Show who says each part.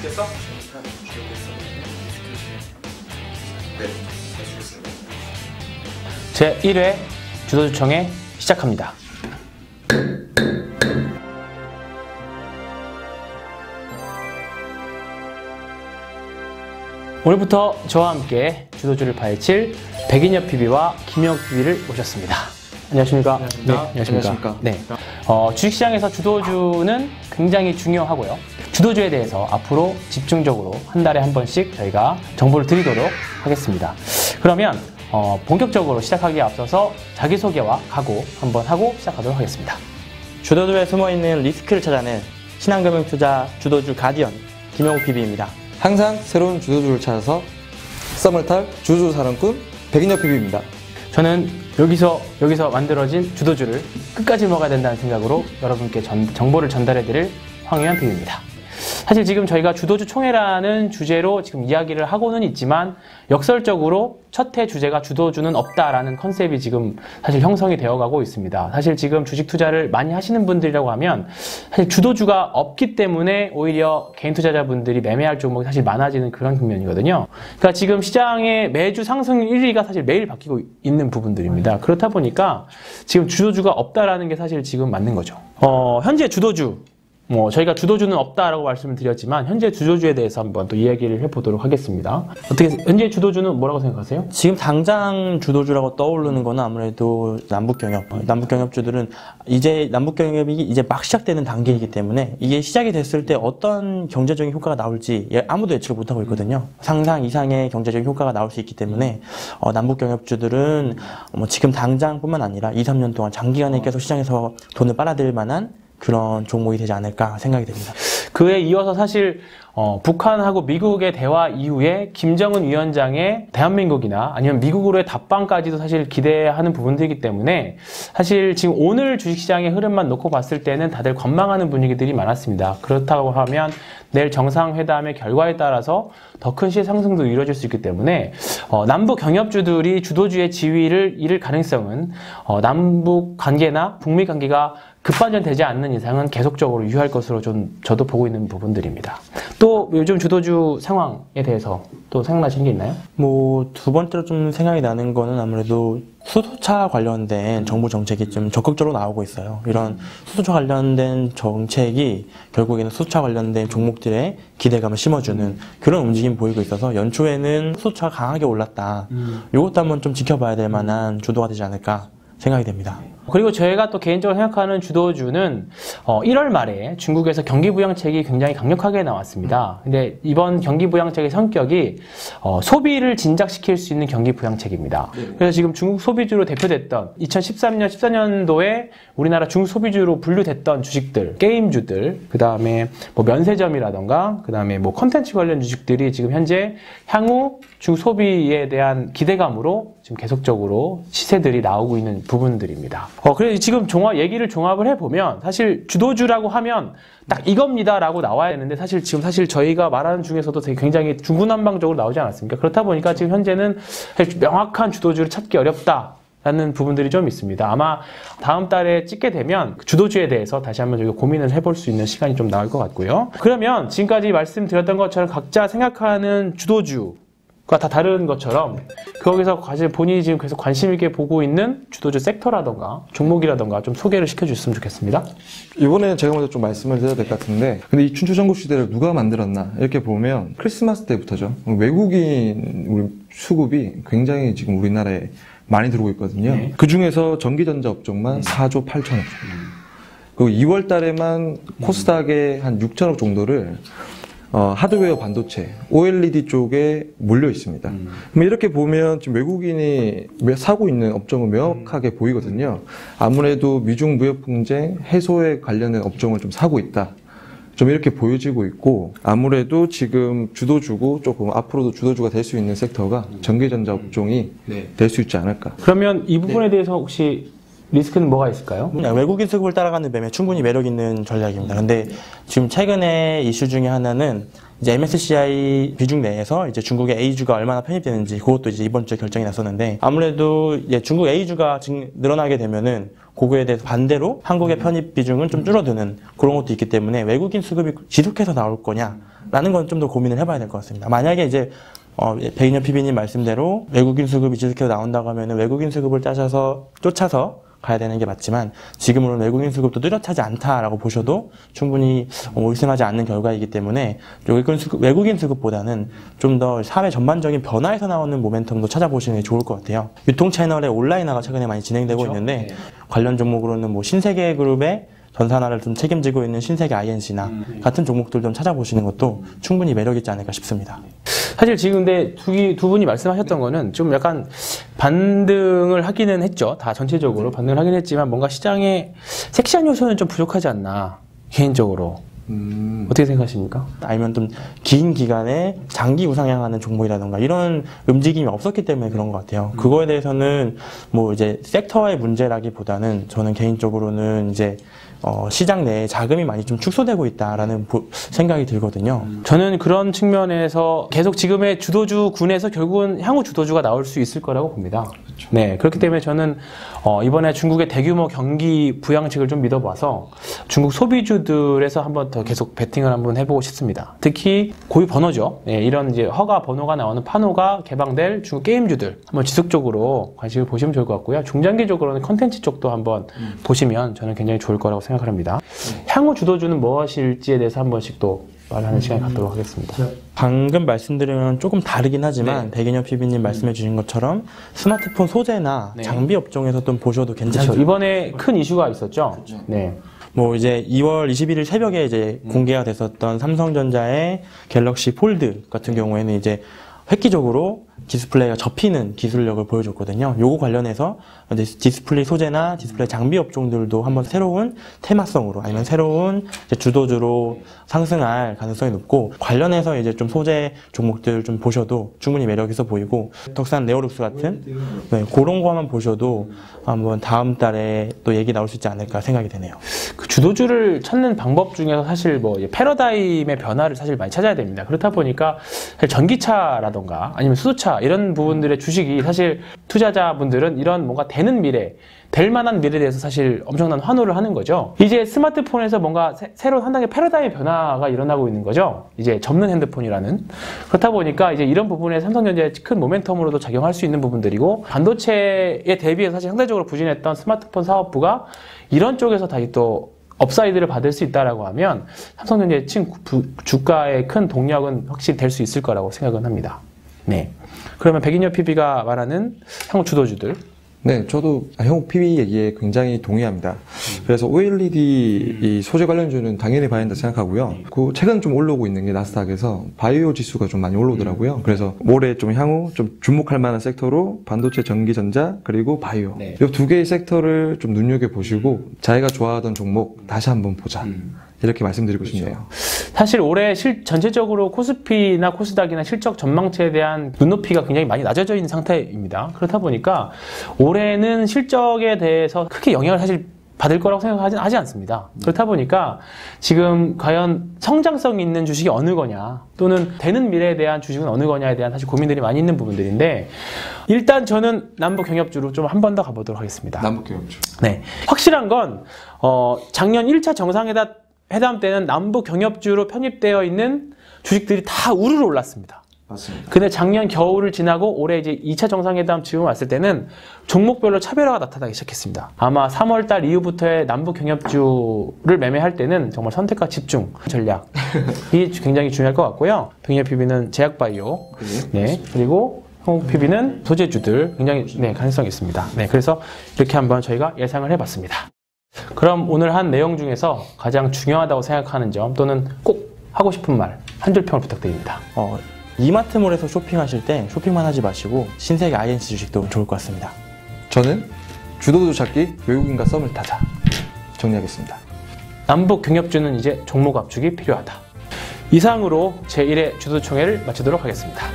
Speaker 1: 됐어? 네, 알겠습니다.
Speaker 2: 제 1회 주도주청회 시작합니다. 오늘부터 저와 함께 주도주를 파헤칠 백인엽 PB와 김영욱 PB를 모셨습니다. 안녕하십니까?
Speaker 1: 안녕하십니까?
Speaker 2: 네, 안녕하십니까?
Speaker 1: 안녕하십니까?
Speaker 2: 네. 주식시장에서 주도주는 굉장히 중요하고요. 주도주에 대해서 앞으로 집중적으로 한 달에 한 번씩 저희가 정보를 드리도록 하겠습니다. 그러면 본격적으로 시작하기에 앞서서 자기소개와 각오 한번 하고 시작하도록 하겠습니다.
Speaker 3: 주도주에 숨어있는 리스크를 찾아낸 신한금융투자 주도주 가디언 김영욱 PB입니다.
Speaker 4: 항상 새로운 주도주를 찾아서 썸을 탈 주도주 사랑꾼 백인엽 PB입니다.
Speaker 2: 저는 여기서 만들어진 주도주를 끝까지 먹어야 된다는 생각으로 여러분께 정보를 전달해드릴 황유한 PB입니다. 사실 지금 저희가 주도주 총회라는 주제로 지금 이야기를 하고는 있지만 역설적으로 첫 해 주제가 주도주는 없다라는 컨셉이 지금 사실 형성이 되어가고 있습니다. 사실 지금 주식 투자를 많이 하시는 분들이라고 하면 사실 주도주가 없기 때문에 오히려 개인 투자자분들이 매매할 종목이 사실 많아지는 그런 국면이거든요. 그러니까 지금 시장에 매주 상승 1위가 사실 매일 바뀌고 있는 부분들입니다. 그렇다 보니까 지금 주도주가 없다라는 게 사실 지금 맞는 거죠. 현재 주도주 저희가 주도주는 없다라고 말씀을 드렸지만 현재 주도주에 대해서 한번 또 이야기를 해보도록 하겠습니다. 어떻게 현재 주도주는 뭐라고 생각하세요?
Speaker 3: 지금 당장 주도주라고 떠오르는 거는 아무래도 남북경협. 남북경협주들은 이제 남북경협이 이제 막 시작되는 단계이기 때문에 이게 시작이 됐을 때 어떤 경제적인 효과가 나올지 아무도 예측을 못하고 있거든요. 상상 이상의 경제적인 효과가 나올 수 있기 때문에 남북경협주들은 지금 당장뿐만 아니라 2, 3년 동안 장기간에 계속 시장에서 돈을 빨아들일 만한 그런 종목이 되지 않을까 생각이 됩니다.
Speaker 2: 그에 이어서 사실 북한하고 미국의 대화 이후에 김정은 위원장의 대한민국이나 아니면 미국으로의 답방까지도 사실 기대하는 부분들이기 때문에 사실 지금 오늘 주식시장의 흐름만 놓고 봤을 때는 다들 관망하는 분위기들이 많았습니다. 그렇다고 하면 내일 정상회담의 결과에 따라서 더 큰 시세상승도 이루어질 수 있기 때문에 남북 경협주들이 주도주의 지위를 잃을 가능성은 남북 관계나 북미 관계가 급반전되지 않는 이상은 계속적으로 유효할 것으로 좀 저도 보고 있는 부분들입니다. 또 요즘 주도주 상황에 대해서 또 생각나시는 게 있나요?
Speaker 3: 두 번째로 좀 생각이 나는 거는 아무래도 수소차 관련된 정부 정책이 좀 적극적으로 나오고 있어요. 이런 수소차 관련된 정책이 결국에는 수소차 관련된 종목들의 기대감을 심어주는 그런 움직임이 보이고 있어서 연초에는 수소차가 강하게 올랐다. 이것도 한번 좀 지켜봐야 될 만한 주도가 되지 않을까 생각이 됩니다.
Speaker 2: 그리고 저희가 또 개인적으로 생각하는 주도주는 1월 말에 중국에서 경기부양책이 굉장히 강력하게 나왔습니다. 근데 이번 경기부양책의 성격이 소비를 진작시킬 수 있는 경기부양책입니다. 그래서 지금 중국 소비주로 대표됐던 2013년, 14년도에 우리나라 중국 소비주로 분류됐던 주식들, 게임주들, 그 다음에 면세점이라던가, 그 다음에 콘텐츠 관련 주식들이 지금 현재 향후 중국 소비에 대한 기대감으로 지금 계속적으로 시세들이 나오고 있는 부분들입니다. 그래서 지금 얘기를 종합을 해보면 사실 주도주라고 하면 딱 이겁니다라고 나와야 되는데 사실 저희가 말하는 중에서도 되게 굉장히 중구난방적으로 나오지 않았습니까? 그렇다 보니까 지금 현재는 명확한 주도주를 찾기 어렵다라는 부분들이 좀 있습니다. 아마 다음 달에 찍게 되면 주도주에 대해서 다시 한번 저희가 고민을 해볼 수 있는 시간이 좀 나올 것 같고요. 그러면 지금까지 말씀드렸던 것처럼 각자 생각하는 주도주 다 다른 것처럼 거기서 사실 본인이 지금 계속 관심 있게 보고 있는 주도주 섹터라던가 종목이라던가 좀 소개를 시켜주셨으면 좋겠습니다.
Speaker 4: 이번에 제가 먼저 좀 말씀을 드려야 될 것 같은데 근데 이 춘추전국시대를 누가 만들었나 이렇게 보면 크리스마스 때부터죠. 외국인 우리 수급이 굉장히 지금 우리나라에 많이 들어오고 있거든요. 네. 그 중에서 전기전자 업종만 4조 8천억. 그리고 2월 달에만 코스닥에 한 6천억 정도를 하드웨어 반도체, OLED 쪽에 몰려 있습니다. 그럼 이렇게 보면 지금 외국인이 사고 있는 업종은 명확하게 보이거든요. 아무래도 미중 무역 분쟁 해소에 관련된 업종을 좀 사고 있다. 좀 이렇게 보여지고 있고 아무래도 지금 주도주고 조금 앞으로도 주도주가 될 수 있는 섹터가 전기전자 업종이 될 수 있지 않을까.
Speaker 2: 그러면 이 부분에 대해서 혹시 리스크는 뭐가 있을까요?
Speaker 3: 외국인 수급을 따라가는 매매 충분히 매력 있는 전략입니다. 근데 지금 최근에 이슈 중에 하나는 이제 MSCI 비중 내에서 이제 중국의 A주가 얼마나 편입되는지 그것도 이제 이번 주에 결정이 났었는데 아무래도 이제 중국 A주가 늘어나게 되면은 그거에 대해서 반대로 한국의 편입 비중은 좀 줄어드는 그런 것도 있기 때문에 외국인 수급이 지속해서 나올 거냐라는 건 좀 더 고민을 해봐야 될 것 같습니다. 만약에 이제 백인엽 PB님 말씀대로 외국인 수급이 지속해서 나온다고 하면은 외국인 수급을 쫓아서 가야 되는 게 맞지만 지금으로는 외국인 수급도 뚜렷하지 않다라고 보셔도 충분히 올승하지 않는 결과이기 때문에 외국인 수급보다는 좀 더 사회 전반적인 변화에서 나오는 모멘텀도 찾아보시는 게 좋을 것 같아요. 유통 채널의 온라인화가 최근에 많이 진행되고
Speaker 2: 그렇죠?
Speaker 3: 있는데
Speaker 2: 네.
Speaker 3: 관련 종목으로는 뭐 신세계 그룹의 전산화를 좀 책임지고 있는 신세계 INC나 같은 종목들 좀 찾아보시는 것도 충분히 매력 있지 않을까 싶습니다.
Speaker 2: 사실 지금 근데 두 분이 말씀하셨던 거는 좀 약간 반등을 하기는 했죠. 다 전체적으로 반등을 하긴 했지만 뭔가 시장에 섹시한 요소는 좀 부족하지 않나 개인적으로. 어떻게 생각하십니까?
Speaker 3: 아니면 좀 긴 기간에 장기 우상향하는 종목이라던가 이런 움직임이 없었기 때문에 그런 것 같아요. 그거에 대해서는 뭐 이제 섹터의 문제라기보다는 저는 개인적으로는 이제 시장 내에 자금이 많이 좀 축소되고 있다라는 생각이 들거든요.
Speaker 2: 저는 그런 측면에서 계속 지금의 주도주 군에서 결국은 향후 주도주가 나올 수 있을 거라고 봅니다. 그렇죠. 네, 그렇기 때문에 저는 이번에 중국의 대규모 경기 부양책을 좀 믿어봐서 중국 소비주들에서 한번 더 계속 베팅을 한번 해보고 싶습니다. 특히 고유 번호죠. 네, 이런 이제 허가 번호가 나오는 판호가 개방될 중국 게임주들 한번 지속적으로 관심을 보시면 좋을 것 같고요. 중장기적으로는 컨텐츠 쪽도 한번 보시면 저는 굉장히 좋을 거라고 생각을 합니다. 향후 주도주는 무엇일지에 대해서 한 번씩 또 말하는 시간을 갖도록 하겠습니다.
Speaker 3: 방금 말씀드리면 조금 다르긴 하지만 백인엽 PB님 말씀해 주신 것처럼 스마트폰 소재나 장비 업종에서 좀 보셔도 괜찮죠.
Speaker 2: 그렇죠. 이번에 큰 이슈가 있었죠. 그렇죠. 네.
Speaker 3: 뭐 이제 2월 21일 새벽에 이제 공개가 됐었던 삼성전자의 갤럭시 폴드 같은 경우에는 이제 획기적으로 디스플레이가 접히는 기술력을 보여줬거든요. 요거 관련해서 이제 디스플레이 소재나 디스플레이 장비 업종들도 한번 새로운 테마성으로 아니면 새로운 이제 주도주로 상승할 가능성이 높고 관련해서 이제 좀 소재 종목들 좀 보셔도 충분히 매력 있어 보이고 덕산 레오룩스 같은 그런 거만 보셔도 한번 다음 달에 또 얘기 나올 수 있지 않을까 생각이 되네요.
Speaker 2: 그 주도주를 찾는 방법 중에서 사실 뭐 패러다임의 변화를 사실 많이 찾아야 됩니다. 그렇다 보니까 사실 전기차라던가 아니면 수소차 이런 부분들의 주식이 사실 투자자분들은 이런 뭔가 되는 미래, 될 만한 미래에 대해서 사실 엄청난 환호를 하는 거죠. 이제 스마트폰에서 뭔가 새로운 한 단계 패러다임의 변화가 일어나고 있는 거죠. 이제 접는 핸드폰이라는. 그렇다 보니까 이제 이런 부분에 삼성전자의 큰 모멘텀으로도 작용할 수 있는 부분들이고 반도체에 대비해서 사실 상대적으로 부진했던 스마트폰 사업부가 이런 쪽에서 다시 또 업사이드를 받을 수 있다라고 하면 삼성전자의 주가의 큰 동력은 확실히 될 수 있을 거라고 생각은 합니다. 네. 그러면 백인엽 PB가 말하는 향후 주도주들.
Speaker 4: 네, 저도 형 PB 얘기에 굉장히 동의합니다. 그래서 OLED 이 소재 관련주는 당연히 봐야 한다 생각하고요. 그 최근 좀 올라오고 있는 게 나스닥에서 바이오 지수가 좀 많이 올라오더라고요. 그래서 올해 좀 향후 좀 주목할 만한 섹터로 반도체, 전기전자 그리고 바이오 이 두 개의 섹터를 좀 눈여겨 보시고 자기가 좋아하던 종목 다시 한번 보자. 이렇게 말씀드리고 싶네요.
Speaker 2: 사실 올해 전체적으로 코스피나 코스닥이나 실적 전망치에 대한 눈높이가 굉장히 많이 낮아져 있는 상태입니다. 그렇다 보니까 올해는 실적에 대해서 크게 영향을 사실 받을 거라고 생각하지 않습니다. 그렇다 보니까 지금 과연 성장성 있는 주식이 어느 거냐 또는 되는 미래에 대한 주식은 어느 거냐에 대한 사실 고민들이 많이 있는 부분들인데 일단 저는 남북경협주로 좀 한 번 더 가보도록 하겠습니다.
Speaker 4: 남북경협주.
Speaker 2: 네, 확실한 건 작년 1차 정상회담 때는 남북 경협주로 편입되어 있는 주식들이 다 우르르 올랐습니다.
Speaker 4: 맞습니다.
Speaker 2: 근데 작년 겨울을 지나고 올해 이제 2차 정상회담 지금 왔을 때는 종목별로 차별화가 나타나기 시작했습니다. 아마 3월 달 이후부터의 남북 경협주를 매매할 때는 정말 선택과 집중 전략이 굉장히 중요할 것 같고요. 백인엽 PB는 제약바이오, 네, 그리고 한국 PB는 소재주들 굉장히 가능성이 있습니다. 네, 그래서 이렇게 한번 저희가 예상을 해봤습니다. 그럼 오늘 한 내용 중에서 가장 중요하다고 생각하는 점 또는 꼭 하고 싶은 말 한 줄 평을 부탁드립니다.
Speaker 3: 이마트몰에서 쇼핑하실 때 쇼핑만 하지 마시고 신세계 INC 주식도 좋을 것 같습니다.
Speaker 4: 저는 주도주 찾기 외국인과 썸을 타자 정리하겠습니다.
Speaker 2: 남북 경협주는 이제 종목 압축이 필요하다. 이상으로 제1회 주도총회를 마치도록 하겠습니다.